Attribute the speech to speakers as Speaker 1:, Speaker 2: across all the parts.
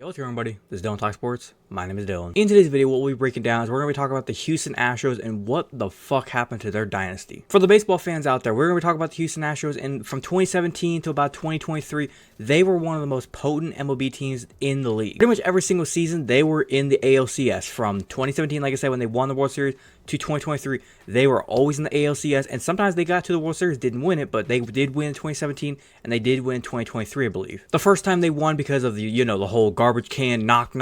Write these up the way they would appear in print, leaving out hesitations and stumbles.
Speaker 1: Yo, what's going on, everybody? This is Dylan Talk Sports. My name is Dylan. In today's video, what we'll be breaking down is we're going to be talking about the Houston Astros and what the fuck happened to their dynasty. For the baseball fans out there, we're going to be talking about the Houston Astros, and from 2017 to about 2023, they were one of the most potent MLB teams in the league. Pretty much every single season, they were in the ALCS. From 2017, like I said, when they won the World Series, to 2023, they were always in the ALCS, and sometimes they got to the World Series, didn't win it, but they did win in 2017, and they did win in 2023, I believe. The first time they won because of the, the whole garbage can, knock,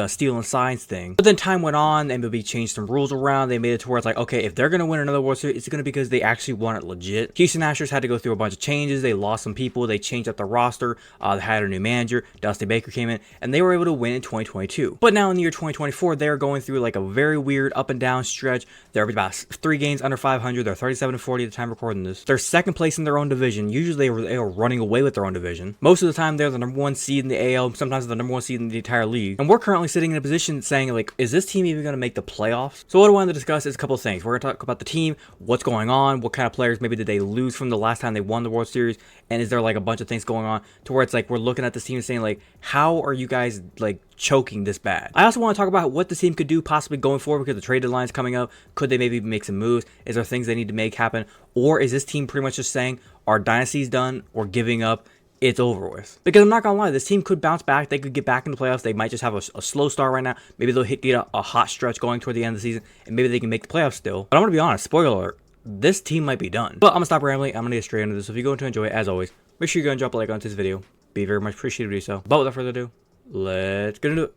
Speaker 1: stealing signs thing. But then time went on, MLB changed some rules around, they made it to where it's like, okay, if they're going to win another World Series, it's going to be because they actually won it legit. Houston Astros had to go through a bunch of changes, they lost some people, they changed up the roster, they had a new manager, Dusty Baker came in, and they were able to win in 2022. But now in the year 2024, they're going through like a very weird up and down stretch. They're about 3 games under 500. They're 37-40 at the time recording this. They're second place in their own division. Usually they were running away with their own division. Most of the time they're the number 1 seed in the AL. Sometimes they're the number 1 seed in the entire league. And we're currently sitting in a position saying, like, is this team even going to make the playoffs? So what I wanted to discuss is a couple of things. We're going to talk about the team, what's going on, what kind of players maybe did they lose from the last time they won the World Series, and is there like a bunch of things going on to where it's like we're looking at this team and saying, like, how are you guys like choking this bad? I also want to talk about what the team could do possibly going forward because the trade deadline is coming up. Could they maybe make some moves? Is there things they need to make happen? Or is this team pretty much just saying our dynasty's done, or giving up, it's over with? Because I'm not gonna lie, this team could bounce back. They could get back in the playoffs. They might just have a slow start right now. Maybe they'll get a hot stretch going toward the end of the season, and maybe they can make the playoffs still. But I'm gonna be honest, spoiler alert, this team might be done. But I'm gonna stop rambling. I'm gonna get straight into this. So if you're going to enjoy it, as always, make sure you're gonna drop a like on this video. Be very much appreciated to do so. But without further ado, let's get into it.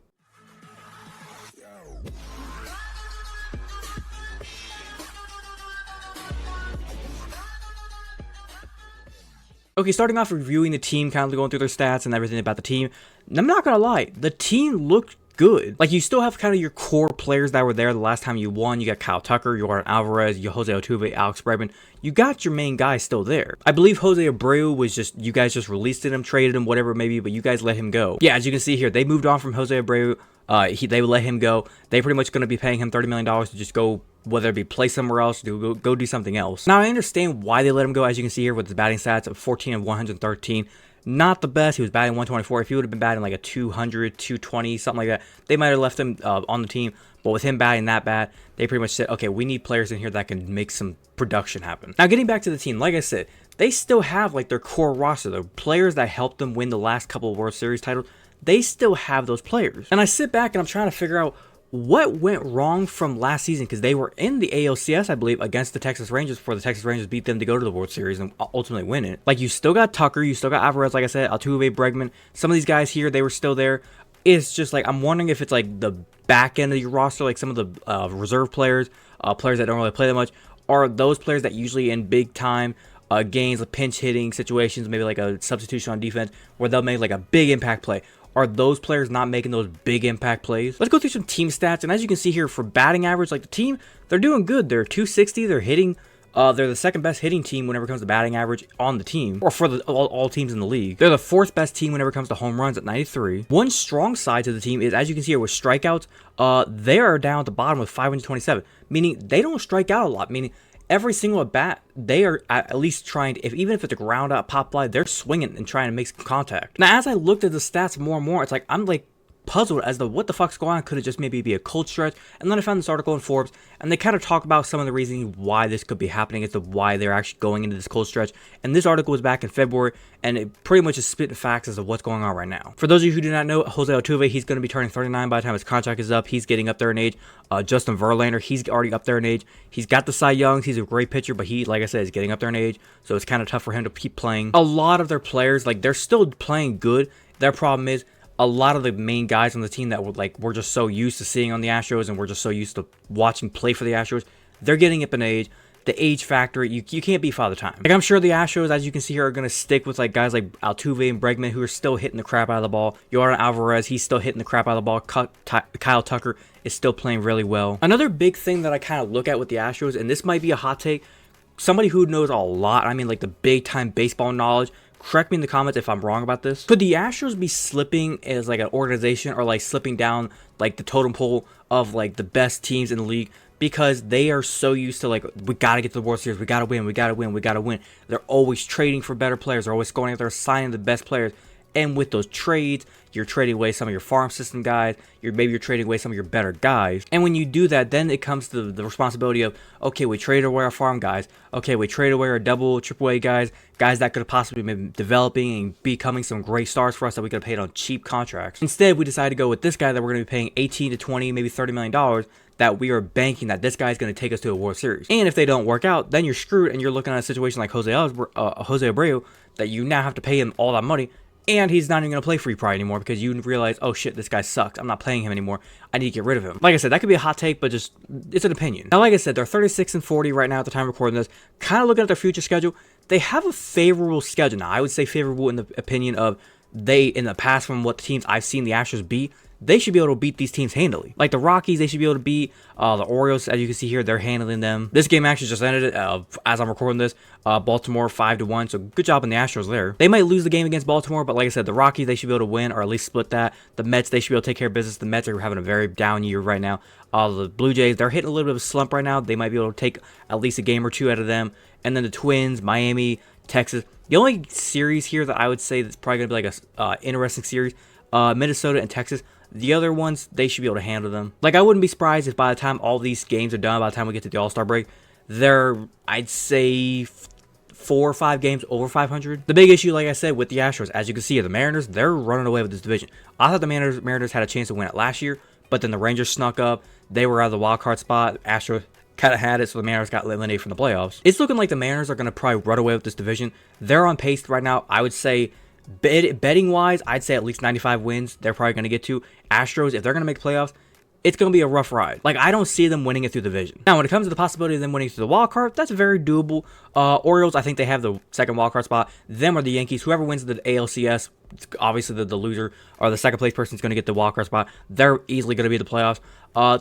Speaker 1: Okay, starting off reviewing the team, kind of going through their stats and everything about the team. I'm not gonna lie, the team looked good. Like, you still have kind of your core players that were there the last time you won. You got Kyle Tucker, Jordan Alvarez, Jose Altuve, Alex Bregman. You got your main guy still there. I believe Jose Abreu was just, you guys just released him, traded him, whatever it may be, but you guys let him go. Yeah, as you can see here, they moved on from Jose Abreu. They let him go. They pretty much going to be paying him $30 million to just go, whether it be play somewhere else, go do something else. Now, I understand why they let him go, as you can see here with his batting stats of 14 of 113. Not the best. He was batting 124. If he would have been batting like a 200, 220, something like that, they might have left him on the team. But with him batting that bad, they pretty much said, okay, we need players in here that can make some production happen. Now, getting back to the team, like I said, they still have like their core roster, the players that helped them win the last couple of World Series titles. They still have those players. And I sit back and I'm trying to figure out what went wrong from last season, because they were in the ALCS, I believe, against the Texas Rangers before the Texas Rangers beat them to go to the World Series and ultimately win it. Like, you still got Tucker, you still got Alvarez, like I said, Altuve, Bregman. Some of these guys here, they were still there. It's just like, I'm wondering if it's like the back end of your roster, like some of the reserve players, players that don't really play that much, are those players that usually in big time games, like pinch hitting situations, maybe like a substitution on defense, where they'll make like a big impact play. Are those players not making those big impact plays? Let's go through some team stats. And as you can see here, for batting average, like the team, they're doing good. They're 260. They're hitting. They're the second best hitting team whenever it comes to batting average on the team, or for all teams in the league. They're the 4th best team whenever it comes to home runs at 93. One strong side to the team is, as you can see here with strikeouts, they are down at the bottom with 527, meaning they don't strike out a lot, meaning every single at bat, they are at least trying to, even if it's a ground out pop fly, they're swinging and trying to make some contact. Now, as I looked at the stats more and more, it's like, I'm like puzzled as to what the fuck's going on. Could it just maybe be a cold stretch? And then I found this article in Forbes, and they kind of talk about some of the reasoning why this could be happening, as to why they're actually going into this cold stretch. And this article was back in February, and it pretty much is spitting facts as to what's going on right now. For those of you who do not know, Jose Altuve, he's going to be turning 39 by the time his contract is up. He's getting up there in age. Justin Verlander, he's already up there in age. He's got the Cy Youngs. He's a great pitcher, but he, like I said, is getting up there in age, so it's kind of tough for him to keep playing. A lot of their players, like, they're still playing good. Their problem is, a lot of the main guys on the team that we're just so used to seeing on the Astros, and we're just so used to watching play for the Astros, they're getting up in age. The age factor, you can't be Father Time. Like, I'm sure the Astros, as you can see here, are going to stick with like guys like Altuve and Bregman, who are still hitting the crap out of the ball. Jordan Alvarez, he's still hitting the crap out of the ball. Kyle Tucker is still playing really well. Another big thing that I kind of look at with the Astros, and this might be a hot take, somebody who knows a lot, I mean like the big time baseball knowledge, correct me in the comments if I'm wrong about this. Could the Astros be slipping as like an organization, or like slipping down like the totem pole of like the best teams in the league because they are so used to, like, we got to get to the World Series, we got to win, we got to win, we got to win. They're always trading for better players. They're always going out there signing the best players. And with those trades, you're trading away some of your farm system guys. Maybe you're trading away some of your better guys. And when you do that, then it comes to the responsibility of, okay, we traded away our farm guys. Okay, we traded away our double, triple A guys that could have possibly been developing and becoming some great stars for us that we could have paid on cheap contracts. Instead, we decided to go with this guy that we're going to be paying 18 to 20, maybe $30 million, that we are banking that this guy is going to take us to a World Series. And if they don't work out, then you're screwed, and you're looking at a situation like Jose Abreu, that you now have to pay him all that money, and he's not even going to play for you probably anymore because you realize, oh shit, this guy sucks. I'm not playing him anymore. I need to get rid of him. Like I said, that could be a hot take, but just, it's an opinion. Now, like I said, they're 36 and 40 right now at the time of recording this. Kind of looking at their future schedule, they have a favorable schedule. Now, I would say favorable in the opinion of in the past, from what the teams I've seen the Astros beat, they should be able to beat these teams handily. Like the Rockies, they should be able to beat the Orioles. As you can see here, they're handling them. This game actually just ended as I'm recording this. Baltimore 5-1, so good job on the Astros there. They might lose the game against Baltimore, but like I said, the Rockies, they should be able to win or at least split that. The Mets, they should be able to take care of business. The Mets are having a very down year right now. The Blue Jays, they're hitting a little bit of a slump right now. They might be able to take at least a game or two out of them. And then the Twins, Miami, Texas. The only series here that I would say that's probably going to be like a interesting series, Minnesota and Texas. The other ones, they should be able to handle them. Like, I wouldn't be surprised if by the time all these games are done, by the time we get to the All-Star break, they're, I'd say, 4 or 5 games over 500. The big issue, like I said, with the Astros, as you can see, the Mariners, they're running away with this division. I thought the Mariners had a chance to win it last year, but then the Rangers snuck up. They were out of the wild card spot. Astros kind of had it, so the Mariners got eliminated from the playoffs. It's looking like the Mariners are going to probably run away with this division. They're on pace right now, I would say. Betting wise, I'd say at least 95 wins they're probably going to get to. Astros, if they're going to make playoffs, it's going to be a rough ride. Like, I don't see them winning it through the division. Now, when it comes to the possibility of them winning through the wild card, that's very doable. Orioles, I think they have the second wild card spot. Them or the Yankees. Whoever wins the ALCS, obviously the loser or the second place person is going to get the wild card spot. They're easily going to be the playoffs.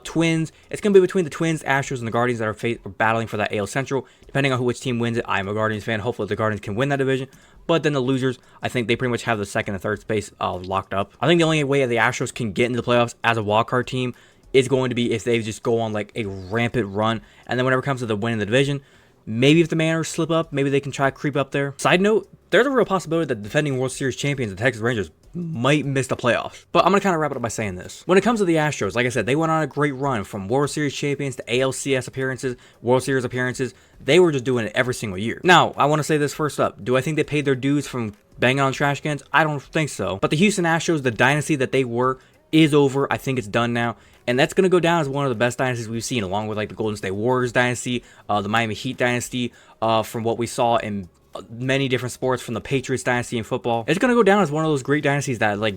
Speaker 1: Twins, it's going to be between the Twins, Astros, and the Guardians that are battling for that AL Central. Depending on which team wins it, I'm a Guardians fan. Hopefully the Guardians can win that division. But then the losers, I think they pretty much have the second and third space locked up. I think the only way the Astros can get into the playoffs as a wildcard team is going to be if they just go on like a rampant run. And then whenever it comes to the winning the division, maybe if the Mariners slip up, maybe they can try to creep up there. Side note, there's a real possibility that the defending World Series champions, the Texas Rangers, might miss the playoffs. But I'm going to kind of wrap it up by saying this. When it comes to the Astros, like I said, they went on a great run from World Series champions to ALCS appearances, World Series appearances. They were just doing it every single year. Now, I want to say this first up. Do I think they paid their dues from banging on trash cans? I don't think so. But the Houston Astros, the dynasty that they were, is over. I think it's done now. And that's going to go down as one of the best dynasties we've seen, along with like the Golden State Warriors dynasty, the Miami Heat dynasty, from what we saw in many different sports, from the Patriots dynasty in football. It's going to go down as one of those great dynasties that, like,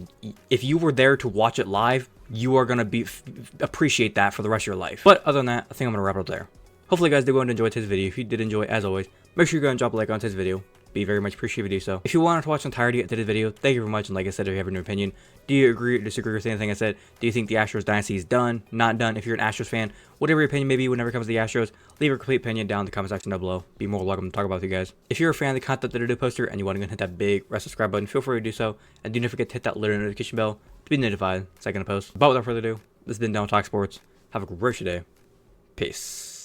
Speaker 1: if you were there to watch it live, you are going to appreciate that for the rest of your life. But other than that, I think I'm going to wrap it up there. Hopefully you guys did go and enjoy today's video. If you did enjoy, as always, make sure you go and drop a like on today's video. Be very much appreciated if you do so. If you wanted to watch the entirety of today's video, thank you very much. And like I said, if you have a new opinion, do you agree or disagree with anything I said? Do you think the Astros dynasty is done, not done? If you're an Astros fan, whatever your opinion may be whenever it comes to the Astros, leave a complete opinion down in the comment section down below. Be more welcome to talk about with you guys. If you're a fan of the content that I do post here and you want to go and hit that big red subscribe button, feel free to do so. And do not forget to hit that little notification bell to be notified the second I post. But without further ado, this has been Down Talk Sports. Have a great day. Peace.